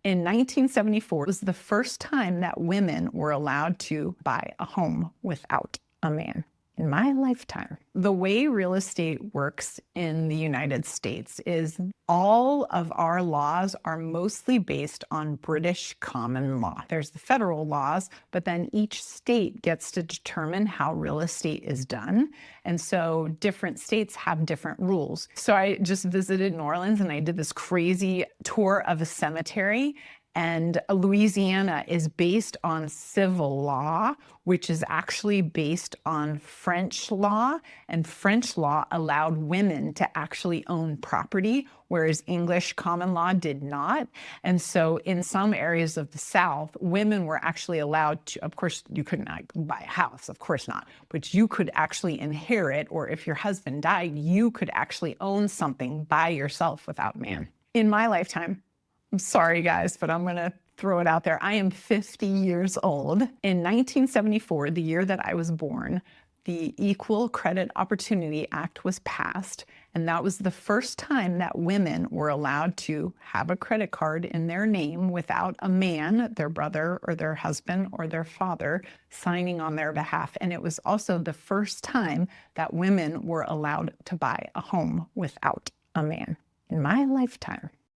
In 1974 was the first time that women were allowed to buy a home without a man. In my lifetime. The way real estate works in the United States is all of our laws are mostly based on British common law. There's the federal laws, but then each state gets to determine how real estate is done. And so different states have different rules. So I just visited New Orleans and I did this crazy tour of a cemetery. And Louisiana is based on civil law, which is actually based on French law. And French law allowed women to actually own property, whereas English common law did not. And so in some areas of the South, women were actually allowed to, of course, you couldn't buy a house, of course not, but you could actually inherit, or if your husband died, you could actually own something by yourself without man. In my lifetime, I'm sorry, guys, but I'm going to throw it out there. I am 50 years old. In 1974, the year that I was born, the Equal Credit Opportunity Act was passed, and that was the first time that women were allowed to have a credit card in their name without a man, their brother or their husband or their father, signing on their behalf. And it was also the first time that women were allowed to buy a home without a man. In my lifetime.